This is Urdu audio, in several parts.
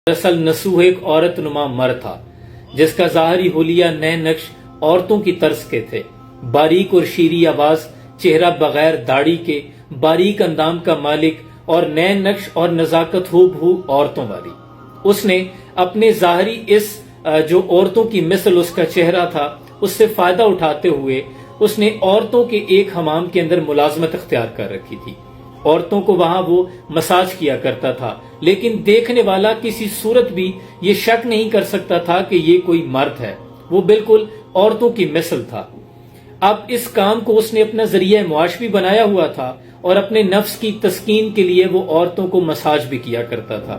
دراصل نسوح ایک عورت نما مرد تھا جس کا ظاہری حلیہ نئے نقش عورتوں کی طرز کے تھے، باریک اور شیریں آواز، چہرہ بغیر داڑھی کے، باریک اندام کا مالک اور نئے نقش اور نزاکت ہو بہو عورتوں والی۔ اس نے اپنے ظاہری اس جو عورتوں کی مثل اس کا چہرہ تھا اس سے فائدہ اٹھاتے ہوئے اس نے عورتوں کے ایک حمام کے اندر ملازمت اختیار کر رکھی تھی۔ عورتوں کو وہاں وہ مساج کیا کرتا تھا، لیکن دیکھنے والا کسی صورت بھی یہ شک نہیں کر سکتا تھا کہ یہ کوئی مرد ہے، وہ بالکل عورتوں کی مثل تھا۔ اب اس کام کو اس نے اپنا ذریعہ معاش بھی بنایا ہوا تھا اور اپنے نفس کی تسکین کے لیے وہ عورتوں کو مساج بھی کیا کرتا تھا۔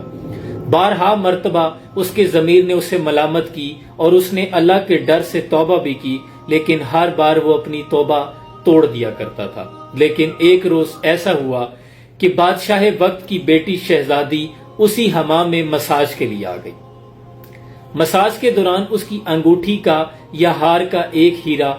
بارہا مرتبہ اس کے ضمیر نے اسے ملامت کی اور اس نے اللہ کے ڈر سے توبہ بھی کی، لیکن ہر بار وہ اپنی توبہ توڑ دیا کرتا تھا۔ لیکن ایک روز ایسا ہوا کہ بادشاہ وقت کی بیٹی شہزادی اسی حمام میں مساج کے لیے آ گئی۔ مساج کے دوران اس کی انگوٹھی کا یا ہار کا ایک ہیرا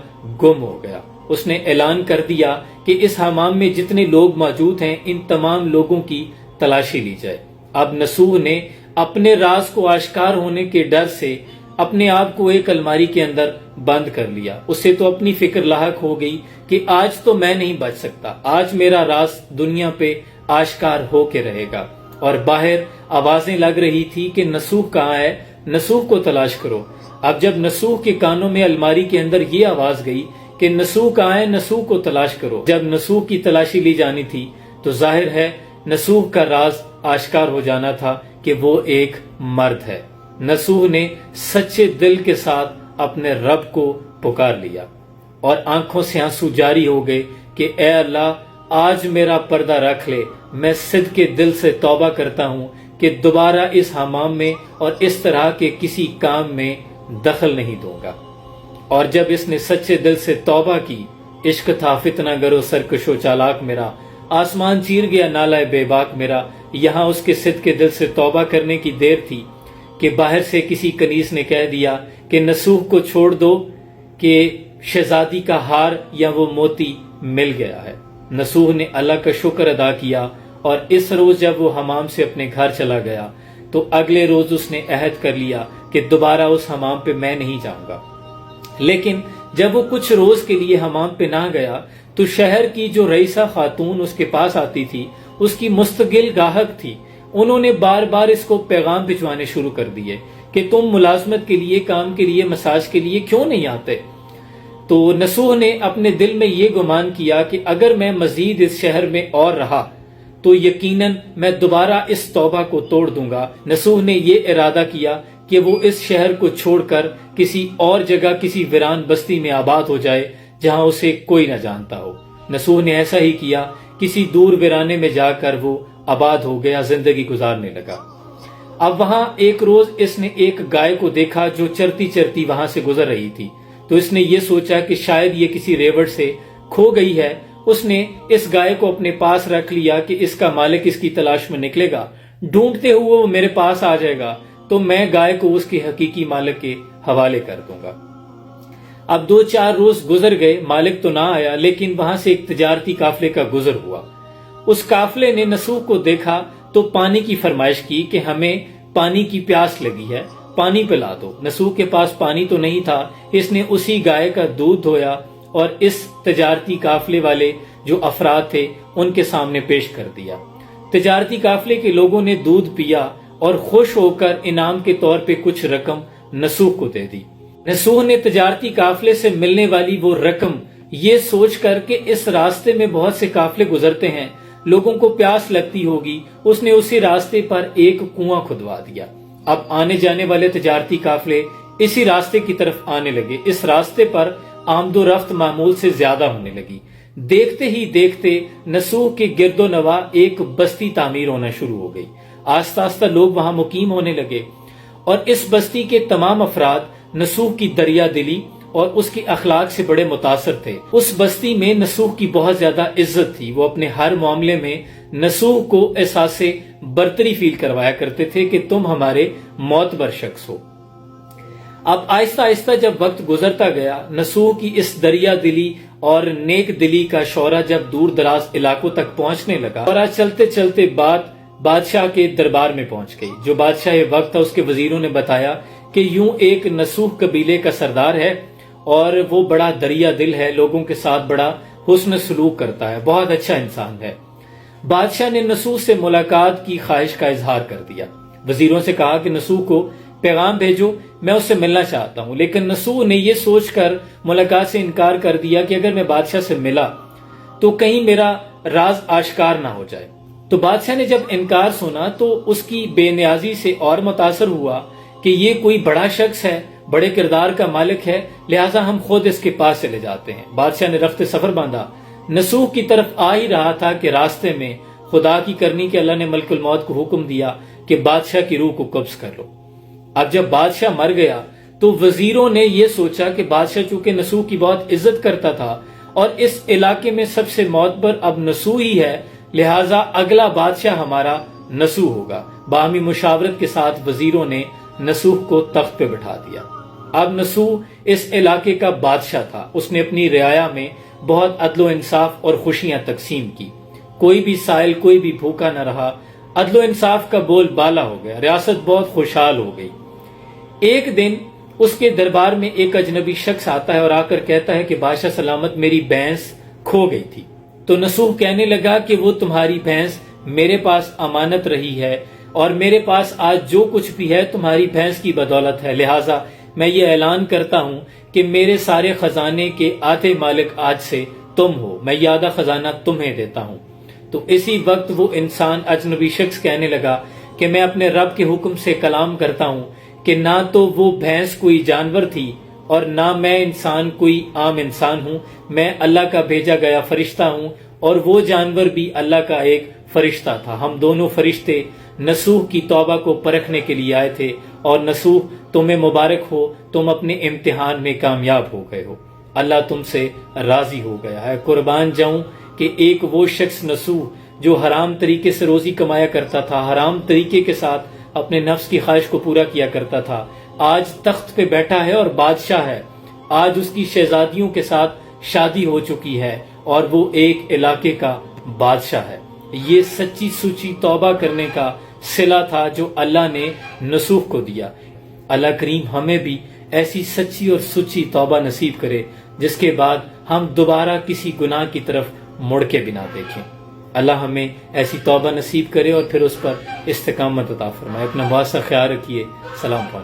گم ہو گیا۔ اس نے اعلان کر دیا کہ اس حمام میں جتنے لوگ موجود ہیں ان تمام لوگوں کی تلاشی لی جائے۔ اب نسوح نے اپنے راز کو آشکار ہونے کے ڈر سے اپنے آپ کو ایک الماری کے اندر بند کر لیا۔ اسے تو اپنی فکر لاحق ہو گئی کہ آج تو میں نہیں بچ سکتا، آج میرا راز دنیا پہ آشکار ہو کے رہے گا۔ اور باہر آوازیں لگ رہی تھی کہ نسوح کہاں ہے، نسوح کو تلاش کرو۔ اب جب نسوح کے کانوں میں الماری کے اندر یہ آواز گئی کہ نسوح کہاں ہے، نسوح کو تلاش کرو، جب نسوح کی تلاشی لی جانی تھی تو ظاہر ہے نسوح کا راز آشکار ہو جانا تھا کہ وہ ایک مرد ہے۔ نسوح نے سچے دل کے ساتھ اپنے رب کو پکار لیا اور آنکھوں سے آنسو جاری ہو گئے کہ اے اللہ، آج میرا پردہ رکھ لے، میں صدقے دل سے توبہ کرتا ہوں کہ دوبارہ اس حمام میں اور اس طرح کے کسی کام میں دخل نہیں دوں گا۔ اور جب اس نے سچے دل سے توبہ کی، عشق تھا فتنہ گرو سرکش و چالاک میرا، آسمان چیر گیا نالہ بے باک میرا، یہاں اس کے صدقے دل سے توبہ کرنے کی دیر تھی کہ باہر سے کسی کنیز نے کہہ دیا کہ نسوح کو چھوڑ دو کہ شہزادی کا ہار یا وہ موتی مل گیا ہے۔ نسوح نے اللہ کا شکر ادا کیا اور اس روز جب وہ حمام سے اپنے گھر چلا گیا تو اگلے روز اس نے عہد کر لیا کہ دوبارہ اس حمام پہ میں نہیں جاؤں گا۔ لیکن جب وہ کچھ روز کے لیے حمام پہ نہ گیا تو شہر کی جو رئیسہ خاتون اس کے پاس آتی تھی، اس کی مستقل گاہک تھی، انہوں نے بار بار اس کو پیغام بھجوانے شروع کر دیے کہ تم ملازمت کے لیے، کام کے لیے، مساج کے لیے کیوں نہیں آتے؟ تو نسوح نے اپنے دل میں یہ گمان کیا کہ اگر میں مزید اس شہر میں اور رہا تو یقیناً میں دوبارہ اس توبہ کو توڑ دوں گا۔ نسوح نے یہ ارادہ کیا کہ وہ اس شہر کو چھوڑ کر کسی اور جگہ، کسی ویران بستی میں آباد ہو جائے جہاں اسے کوئی نہ جانتا ہو۔ نسوح نے ایسا ہی کیا، کسی دور ویرانے میں جا کر وہ آباد ہو گیا، زندگی گزارنے لگا۔ اب وہاں ایک روز اس نے ایک گائے کو دیکھا جو چرتی چرتی وہاں سے گزر رہی تھی، تو اس نے یہ سوچا کہ شاید یہ کسی ریوڑ سے کھو گئی ہے۔ اس نے اس گائے کو اپنے پاس رکھ لیا کہ اس کا مالک اس کی تلاش میں نکلے گا، ڈھونڈتے ہوئے وہ میرے پاس آ جائے گا تو میں گائے کو اس کے حقیقی مالک کے حوالے کر دوں گا۔ اب 2-4 روز گزر گئے، مالک تو نہ آیا، لیکن وہاں سے ایک تجارتی قافلے کا گزر ہوا۔ اس قافلے نے نسوح کو دیکھا تو پانی کی فرمائش کی کہ ہمیں پانی کی پیاس لگی ہے، پانی پلا دو۔ نسوح کے پاس پانی تو نہیں تھا، اس نے اسی گائے کا دودھ دھویا اور اس تجارتی قافلے والے جو افراد تھے ان کے سامنے پیش کر دیا۔ تجارتی قافلے کے لوگوں نے دودھ پیا اور خوش ہو کر انعام کے طور پہ کچھ رقم نسوح کو دے دی۔ نسوح نے تجارتی قافلے سے ملنے والی وہ رقم یہ سوچ کر کہ اس راستے میں بہت سے قافلے گزرتے ہیں، لوگوں کو پیاس لگتی ہوگی، اس نے اسی راستے پر ایک کنواں کھدوا دیا۔ اب آنے جانے والے تجارتی قافلے اسی راستے کی طرف آنے لگے، اس راستے پر آمد و رفت معمول سے زیادہ ہونے لگی۔ دیکھتے ہی دیکھتے نسوح کے گرد و نواح ایک بستی تعمیر ہونا شروع ہو گئی، آہستہ آہستہ لوگ وہاں مقیم ہونے لگے اور اس بستی کے تمام افراد نسوح کی دریا دلی اور اس کے اخلاق سے بڑے متاثر تھے۔ اس بستی میں نسوح کی بہت زیادہ عزت تھی، وہ اپنے ہر معاملے میں نسوح کو احساس برتری فیل کروایا کرتے تھے کہ تم ہمارے معتبر شخص ہو۔ اب آہستہ آہستہ جب وقت گزرتا گیا، نسوح کی اس دریا دلی اور نیک دلی کا شعرہ جب دور دراز علاقوں تک پہنچنے لگا اور چلتے چلتے بات بادشاہ کے دربار میں پہنچ گئی۔ جو بادشاہ وقت تھا اس کے وزیروں نے بتایا کہ یوں ایک نسوح قبیلے کا سردار ہے اور وہ بڑا دریا دل ہے، لوگوں کے ساتھ بڑا حسن سلوک کرتا ہے، بہت اچھا انسان ہے۔ بادشاہ نے نسوح سے ملاقات کی خواہش کا اظہار کر دیا۔ وزیروں سے کہا کہ نسوح کو پیغام بھیجو، میں اس سے ملنا چاہتا ہوں۔ لیکن نسوح نے یہ سوچ کر ملاقات سے انکار کر دیا کہ اگر میں بادشاہ سے ملا تو کہیں میرا راز آشکار نہ ہو جائے۔ تو بادشاہ نے جب انکار سنا تو اس کی بے نیازی سے اور متاثر ہوا کہ یہ کوئی بڑا شخص ہے، بڑے کردار کا مالک ہے، لہٰذا ہم خود اس کے پاس چلے جاتے ہیں۔ بادشاہ نے رخت سفر باندھا، نسوح کی طرف آ ہی رہا تھا کہ راستے میں خدا کی کرنی کہ اللہ نے ملک الموت کو حکم دیا کہ بادشاہ کی روح کو قبض کر لو۔ اب جب بادشاہ مر گیا تو وزیروں نے یہ سوچا کہ بادشاہ چونکہ نسوح کی بہت عزت کرتا تھا اور اس علاقے میں سب سے معتبر اب نسوح ہی ہے، لہٰذا اگلا بادشاہ ہمارا نسوح ہوگا۔ باہمی مشاورت کے ساتھ وزیروں نے نسوح کو تخت پہ بٹھا دیا۔ اب نسوح اس علاقے کا بادشاہ تھا۔ اس نے اپنی رعایا میں بہت عدل و انصاف اور خوشیاں تقسیم کی، کوئی بھی سائل، کوئی بھی بھوکا نہ رہا، عدل و انصاف کا بول بالا ہو گیا، ریاست بہت خوشحال ہو گئی۔ ایک دن اس کے دربار میں ایک اجنبی شخص آتا ہے اور آ کر کہتا ہے کہ بادشاہ سلامت، میری بھینس کھو گئی تھی۔ تو نسوح کہنے لگا کہ وہ تمہاری بھینس میرے پاس امانت رہی ہے اور میرے پاس آج جو کچھ بھی ہے تمہاری بھینس کی بدولت ہے، لہٰذا میں یہ اعلان کرتا ہوں کہ میرے سارے خزانے کے آدھے مالک آج سے تم ہو، میں یہ آدھا خزانہ تمہیں دیتا ہوں۔ تو اسی وقت وہ انسان اجنبی شخص کہنے لگا کہ میں اپنے رب کے حکم سے کلام کرتا ہوں کہ نہ تو وہ بھینس کوئی جانور تھی اور نہ میں انسان کوئی عام انسان ہوں، میں اللہ کا بھیجا گیا فرشتہ ہوں اور وہ جانور بھی اللہ کا ایک فرشتہ تھا۔ ہم دونوں فرشتے نسوح کی توبہ کو پرکھنے کے لیے آئے تھے، اور نسوح تمہیں مبارک ہو، تم اپنے امتحان میں کامیاب ہو گئے ہو، اللہ تم سے راضی ہو گیا ہے۔ قربان جاؤں کہ ایک وہ شخص نسوح جو حرام طریقے سے روزی کمایا کرتا تھا، حرام طریقے کے ساتھ اپنے نفس کی خواہش کو پورا کیا کرتا تھا، آج تخت پہ بیٹھا ہے اور بادشاہ ہے، آج اس کی شہزادیوں کے ساتھ شادی ہو چکی ہے اور وہ ایک علاقے کا بادشاہ ہے۔ یہ سچی سچی توبہ کرنے کا صلہ تھا جو اللہ نے نسوح کو دیا۔ اللہ کریم ہمیں بھی ایسی سچی اور سچی توبہ نصیب کرے جس کے بعد ہم دوبارہ کسی گناہ کی طرف مڑ کے بنا دیکھیں۔ اللہ ہمیں ایسی توبہ نصیب کرے اور پھر اس پر استقامت عطا فرمائے۔ اپنا بہت سا خیال رکھیے، سلام پہنچے۔